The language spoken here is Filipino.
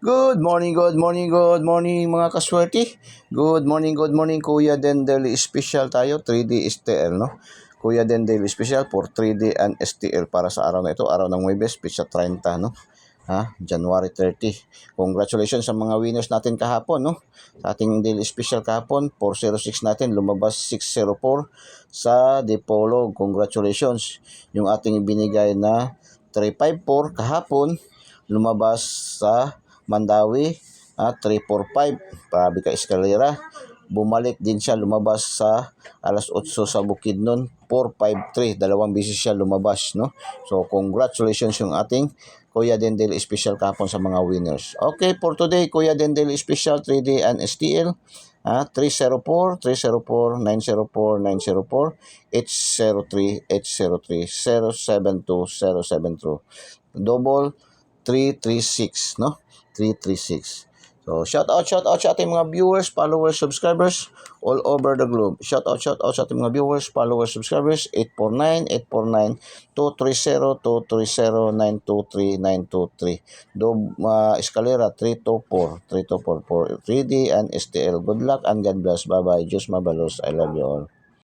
Good morning mga kaswerte. Good morning Kuya Dendel special tayo, 3D STL no. Kuya Dendel special for 3D and STL para sa araw na ito, araw ng Huwebes, pitsa 30 no. January 30. Congratulations sa mga winners natin kahapon no. Sa ating daily special kahapon, 406 natin, lumabas 604 sa Dipolo. Congratulations. Yung ating binigay na 354 kahapon, lumabas sa Mandawi, 345, grabe ka eskalera. Bumalik din siya, lumabas sa alas 8 sa Bukidnon, 453, dalawang beses siya lumabas, no? So, congratulations yung ating Kuya Dendel Special kahapon sa mga winners. Okay, for today, Kuya Dendel Special 3D and STL, 304, 304, 904, 904, 803, 803, 072, 072. Double 336, no? 336. So, shout out sa ating mga viewers, followers, subscribers all over the globe. Shout out sa ating mga viewers, followers, subscribers, 849, 849, 230, 230, 923, 923. Escalera, 324, 324 for 3D and STL. Good luck and God bless. Bye-bye. Diyos mabalos. I love you all.